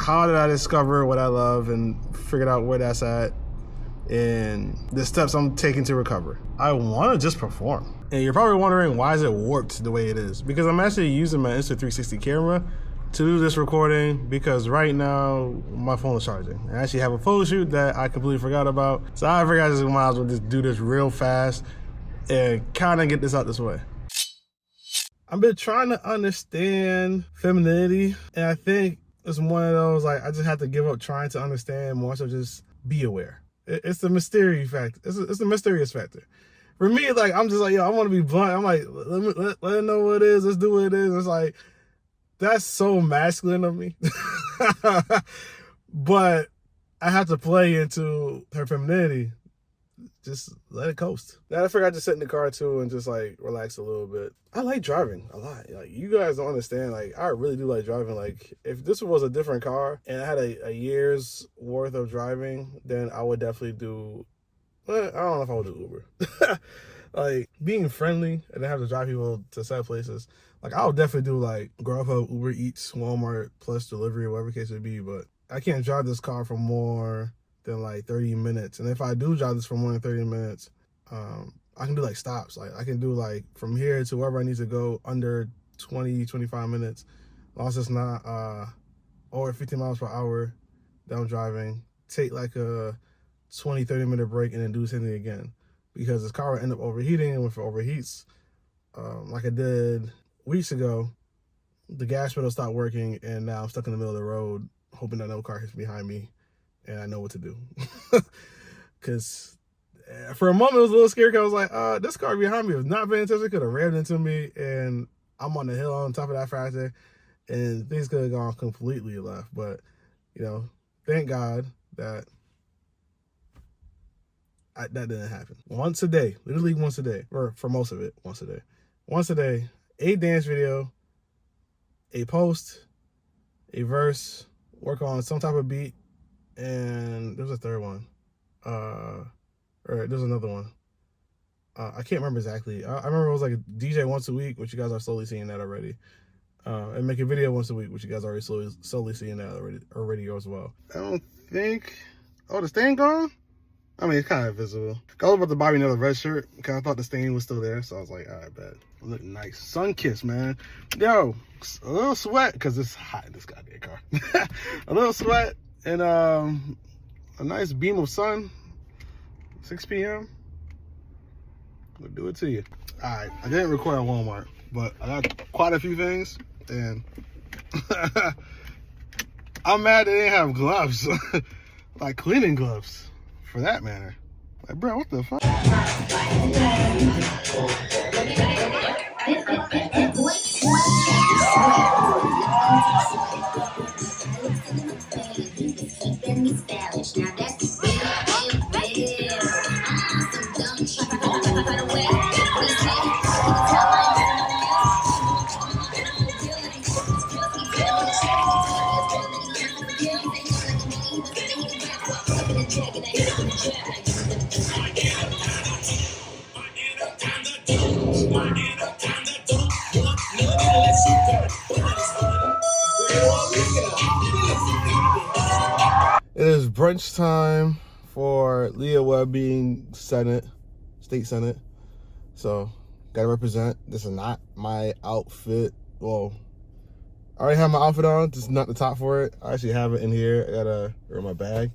how did I discover what I love and figured out where that's at and the steps I'm taking to recover. I want to just perform. And you're probably wondering, why is it warped the way it is? Because I'm actually using my Insta360 camera to do this recording, because right now my phone is charging. I actually have a photo shoot that I completely forgot about. So I figured I just might as well just do this real fast and kind of get this out this way. I've been trying to understand femininity, and I think it's one of those, like, I just have to give up trying to understand, more so just be aware. It's the mysterious factor. It's the mysterious factor. For me, like, I'm just like, yo, I want to be blunt. I'm like, let it know what it is. Let's do what it is. It's like, that's so masculine of me. But I have to play into her femininity. Just let it coast. Then I forgot to sit in the car too and just like relax a little bit. I like driving a lot. Like, you guys don't understand. Like, I really do like driving. Like, if this was a different car and I had a year's worth of driving, then I would definitely do, I don't know if I would do Uber. Like, being friendly and then have to drive people to set places. Like, I would definitely do like Grubhub, Uber Eats, Walmart plus delivery, whatever case it be. But I can't drive this car for more than like 30 minutes. And if I do drive this for more than 30 minutes, I can do like stops. Like, I can do like from here to wherever I need to go under 20, 25 minutes. As long as it's not over 50 miles per hour that I'm driving. Take like a 20, 30 minute break and then do the same thing again. Because this car will end up overheating, and if it overheats, like I did weeks ago, the gas pedal stopped working, and now I'm stuck in the middle of the road, hoping that no car hits behind me, and I know what to do. Because for a moment, it was a little scary, because I was like, this car behind me was not paying attention, could have rammed into me, and I'm on the hill on top of that fracture, and things could have gone completely left. But, you know, thank God that that didn't happen. Once a day, literally once a day, or for most of it, once a day. Once a day, a dance video, a post, a verse, work on some type of beat, and there's a third one. Or there's another one. I can't remember exactly. I remember it was like a DJ once a week, which you guys are slowly seeing that already. And make a video once a week, which you guys are already slowly seeing that already as well. I don't think, oh, the stain gone? I mean, it's kind of visible. I was about to buy me another red shirt because I thought the stain was still there. So I was like, all right, bet. Look nice. Sun kiss, man. Yo, a little sweat because it's hot in this goddamn car. A little sweat and a nice beam of sun. 6 p.m. We'll do it to you. All right, I didn't record at Walmart, but I got quite a few things. And I'm mad they didn't have gloves. Like cleaning gloves. For that matter. Like, bro, what the fuck? It is brunch time for Leah Webb being State Senate. So, gotta represent. This is not my outfit. Well, I already have my outfit on. This is not the top for it. I actually have it in here. I gotta, or in my bag.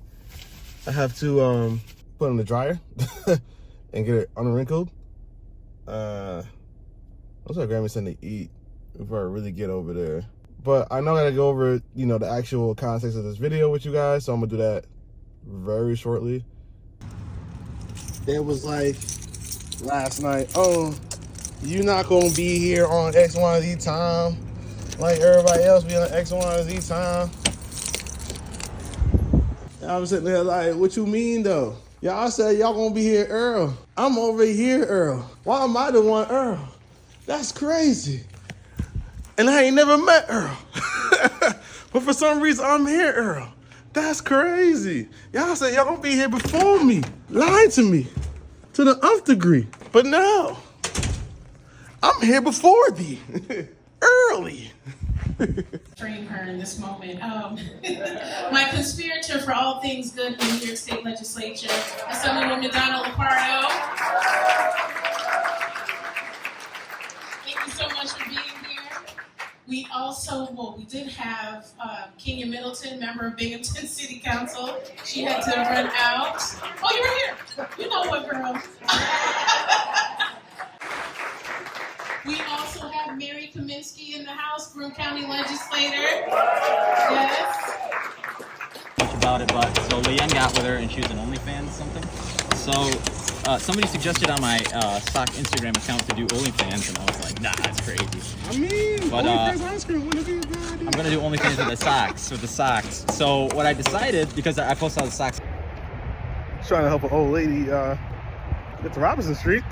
I have to put it in the dryer and get it unwrinkled. I was gonna grab me something to eat before I really get over there. But I know I gotta go over, you know, the actual context of this video with you guys, so I'm gonna do that very shortly. It was like last night, oh, you not gonna be here on X, Y, Z time, like everybody else be on X, Y, Z time. And I was sitting there like, what you mean though? Y'all said y'all gonna be here early. I'm over here early. Why am I the one early? That's crazy. And I ain't never met Earl. But for some reason, I'm here, Earl. That's crazy. Y'all said y'all gonna be here before me. Lying to me. To the nth degree. But no. I'm here before thee. Early. Frame her in this moment. My conspirator for all things good in the New York State Legislature, Assemblywoman Donna Lupardo. Thank you so much for being here. We also, we did have Kenya Middleton, member of Binghamton City Council. She had to run out. Oh, you were here. You know what, girl. We also have Mary Kaminsky in the house, Broome County legislator. Yes. Much about it, but so Leanne got with her and she was an OnlyFans something. So somebody suggested on my stock Instagram account to do OnlyFans, and I was like, nah, that's crazy. I mean, but OnlyFans ice cream, whatever you gotta do. I'm gonna do OnlyFans with the socks. So what I decided, because I posted all the socks. Trying to help an old lady get to Robinson Street.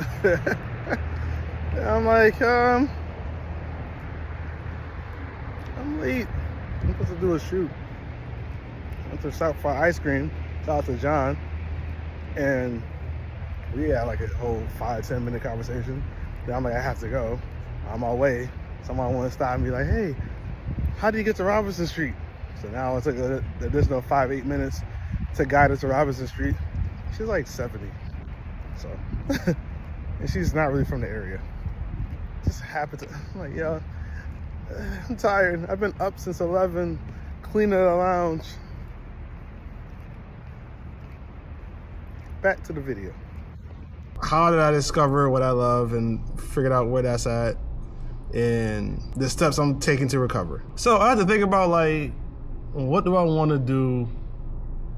I'm like, I'm late. I'm supposed to do a shoot. I went to stop for ice cream. Shout out to John. And we had like a whole 5-10 minute conversation. Then I'm like, I have to go. On my way, someone wanted to stop and be like, hey, how do you get to Robinson Street? So now it took an additional 5-8 minutes to guide us to Robinson Street. She's like 70. So, and she's not really from the area. Just happened to, I'm like, yo, I'm tired. I've been up since 11, cleaning the lounge. Back to the video. How did I discover what I love and figured out where that's at and the steps I'm taking to recover? So I had to think about, like, what do I want to do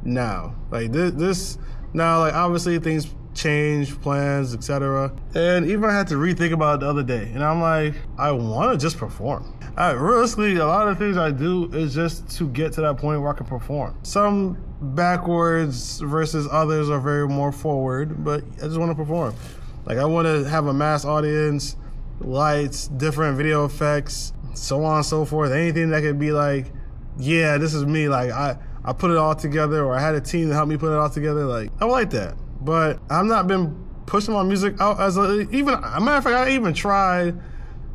now? Like this now, like, obviously things change, plans, etc. And even I had to rethink about it the other day. And I'm like, I want to just perform. Realistically, a lot of the things I do is just to get to that point where I can perform. Some backwards versus others are very more forward, but I just want to perform. Like, I want to have a mass audience, lights, different video effects, so on and so forth. Anything that could be like, yeah, this is me. Like, I put it all together, or I had a team to help me put it all together. Like, I would like that. But I've not been pushing my music out as a matter of fact, I even tried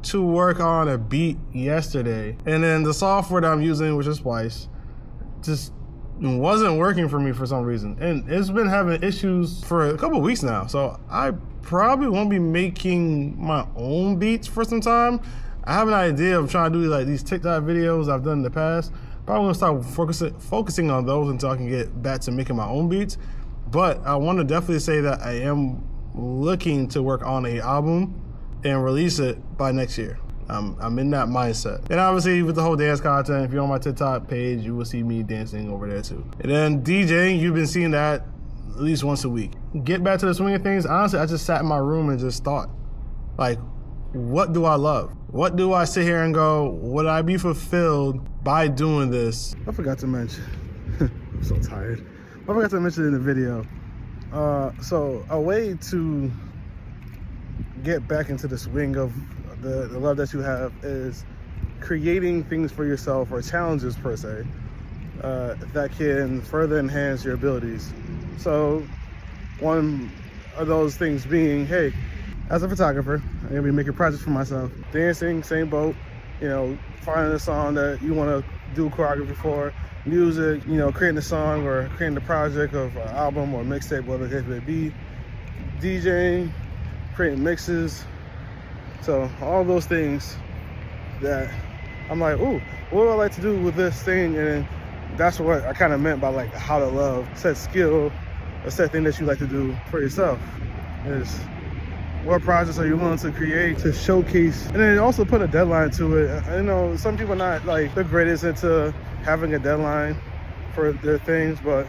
to work on a beat yesterday, and then the software that I'm using, which is Splice, just wasn't working for me for some reason, and it's been having issues for a couple of weeks now. So I probably won't be making my own beats for some time. I have an idea of trying to do like these TikTok videos I've done in the past. Probably gonna start focusing on those until I can get back to making my own beats. But I want to definitely say that I am looking to work on an album and release it by next year. I'm in that mindset. And obviously with the whole dance content, if you're on my TikTok page, you will see me dancing over there too. And then DJing, you've been seeing that at least once a week. Get back to the swing of things. Honestly, I just sat in my room and just thought, like, what do I love? What do I sit here and go, would I be fulfilled by doing this? I forgot to mention, I'm so tired. I forgot to mention in the video. So a way to get back into the swing of the love that you have is creating things for yourself, or challenges per se, that can further enhance your abilities. So one of those things being, hey, as a photographer, I'm gonna be making projects for myself. Dancing, same boat, you know, finding a song that you wanna do choreography for, music, you know, creating a song or creating the project of an album or mixtape, whatever the case may be. DJing, creating mixes. So all those things that I'm like, ooh, what would I like to do with this thing? And that's what I kind of meant by like how to love, set skill, a set thing that you like to do for yourself is what projects are you willing to create to showcase, and then also put a deadline to it. I know some people are not like the greatest into having a deadline for their things, but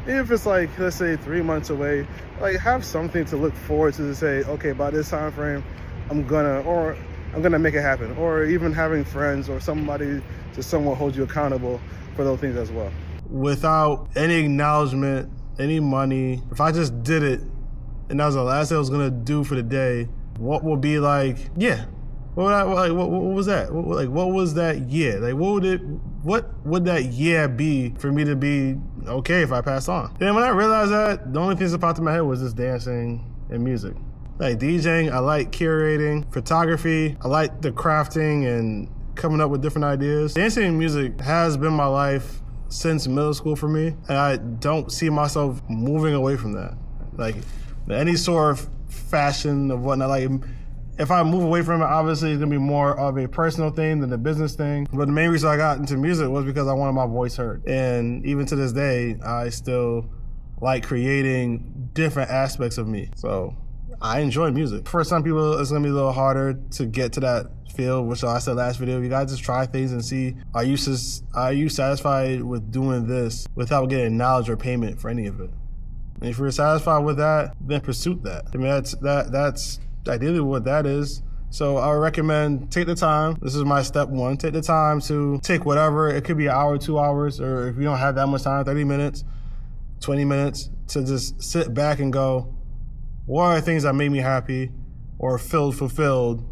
if it's like, let's say 3 months away, like have something to look forward to say, okay, by this time frame, I'm gonna make it happen. Or even having friends or somebody to somewhat hold you accountable for those things as well. Without any acknowledgement, any money, if I just did it and that was the last thing I was gonna do for the day, what would be like, yeah, what was that? What was that yeah? Like what would that yeah be for me to be okay if I passed on? Then when I realized that, the only things that popped in my head was just dancing and music. Like DJing, I like curating. Photography, I like the crafting and coming up with different ideas. Dancing and music has been my life since middle school for me, and I don't see myself moving away from that. Like any sort of fashion of whatnot, like if I move away from it, obviously it's gonna be more of a personal thing than a business thing. But the main reason I got into music was because I wanted my voice heard. And even to this day, I still like creating different aspects of me. So I enjoy music. For some people, it's gonna be a little harder to get to that field, which I said last video. You guys just try things and see, are you satisfied with doing this without getting knowledge or payment for any of it? And if you're satisfied with that, then pursue that. I mean, that's ideally what that is. So I would recommend take the time. This is my step one. Take the time to take whatever. It could be an hour, 2 hours, or if you don't have that much time, 30 minutes, 20 minutes, to just sit back and go, what are things that made me happy or feel fulfilled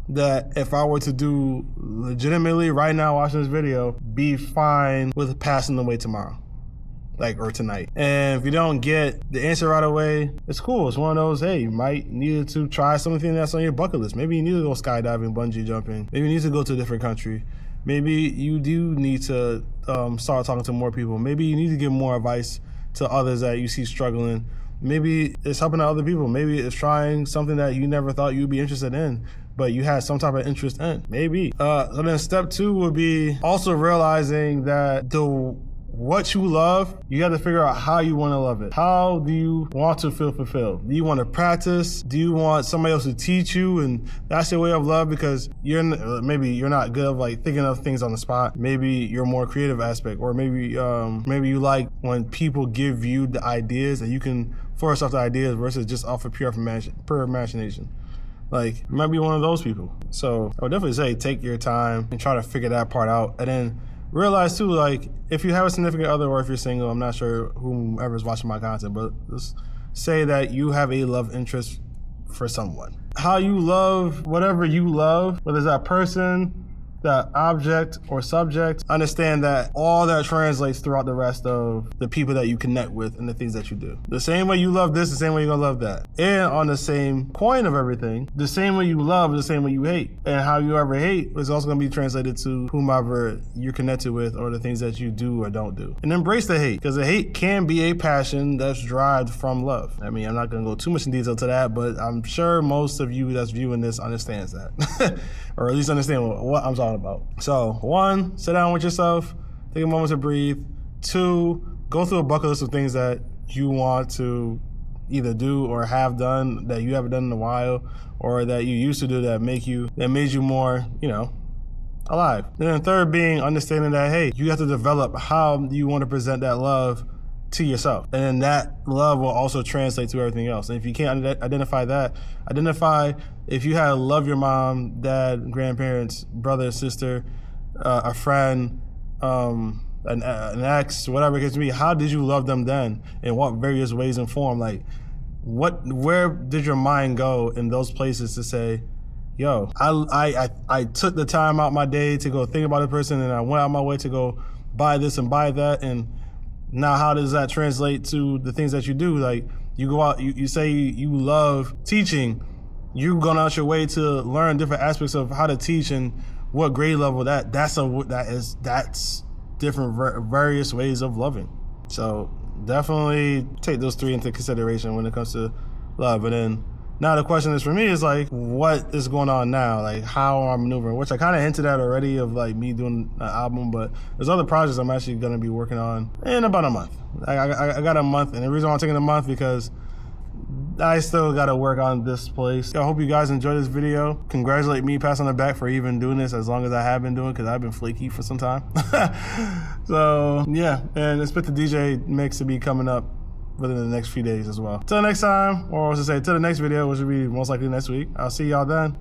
that if I were to do legitimately right now watching this video, be fine with passing away tomorrow? Like, or tonight. And if you don't get the answer right away, it's cool. It's one of those, hey, you might need to try something that's on your bucket list. Maybe you need to go skydiving, bungee jumping. Maybe you need to go to a different country. Maybe you do need to start talking to more people. Maybe you need to give more advice to others that you see struggling. Maybe it's helping other people. Maybe it's trying something that you never thought you'd be interested in, but you had some type of interest in. Maybe. So then step two would be also realizing that what you love, you got to figure out how you want to love it. How do you want to feel fulfilled? Do you want to practice? Do you want somebody else to teach you? And that's your way of love, because maybe you're not good at like thinking of things on the spot. Maybe you're more creative aspect, or maybe you like when people give you the ideas and you can force off the ideas versus just off of pure imagination. Like, you might be one of those people. So I would definitely say take your time and try to figure that part out. And then realize too, like, if you have a significant other or if you're single, I'm not sure whomever's watching my content, but just say that you have a love interest for someone. How you love whatever you love, whether it's that person, that object or subject, understand that all that translates throughout the rest of the people that you connect with and the things that you do. The same way you love this, the same way you're gonna love that. And on the same coin of everything, the same way you love is the same way you hate. And how you ever hate is also gonna be translated to whomever you're connected with or the things that you do or don't do. And embrace the hate, because the hate can be a passion that's derived from love. I mean, I'm not gonna go too much in detail to that, but I'm sure most of you that's viewing this understands that. Or at least understand what I'm talking about. So 1, sit down with yourself, take a moment to breathe. 2, go through a bucket list of things that you want to either do or have done that you haven't done in a while, or that you used to do that made you more, alive. And then 3rd being understanding that, hey, you have to develop how you want to present that love to yourself. And then that love will also translate to everything else. And if you can't identify that, identify if you had love your mom, dad, grandparents, brother, sister, a friend, an ex, whatever it gets to be, how did you love them then? In what various ways and form? Like, where did your mind go in those places to say, yo, I took the time out my day to go think about a person, and I went out my way to go buy this and buy that, and now how does that translate to the things that you do? Like, you go out, you say you love teaching, you've gone out your way to learn different aspects of how to teach and what grade level that's different various ways of loving. So definitely take those 3 into consideration when it comes to love. And then now the question is for me is like, what is going on now? Like, how am I maneuvering? Which I kind of hinted at already of like me doing an album, but there's other projects I'm actually going to be working on in about a month. I got a month, and the reason why I'm taking a month because I still got to work on this place. I hope you guys enjoyed this video. Congratulate me, pass on the back for even doing this as long as I have been doing, because I've been flaky for some time. So yeah, and expect the DJ mix to be coming up within the next few days as well. Till next time, or as I say, till the next video, which will be most likely next week. I'll see y'all then.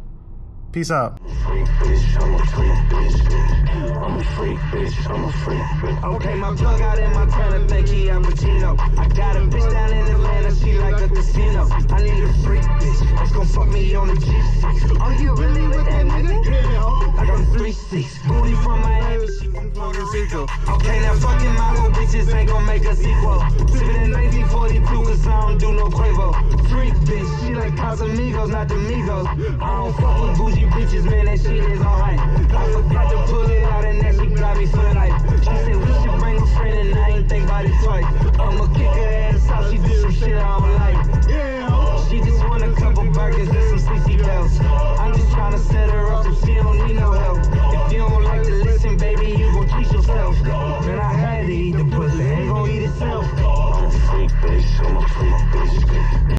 Peace out. Freak bitch, I'm a freak bitch. I'm a freak bitch, I'm a freak bitch. Okay, my plug out in my town, think he Al Pacino. I got a bitch down in Atlanta, she like a casino. I need a freak bitch, that's gon' fuck me on the G6. Are you really with that nigga? I got 3-6, booty from Miami, she from Puerto Rico. Okay, now fucking my old bitches ain't gon' make a sequel. Sippin' in 1942, cause I don't do no Quavo. Free freak bitch. She like Casamigos, not the Migos. I don't fuck with bougie bitches, man, that shit is alright. I forgot to pull it out and that she got me for life. She said we should bring a friend and I ain't think about it twice. I'ma kick her ass out, she do some shit I don't like.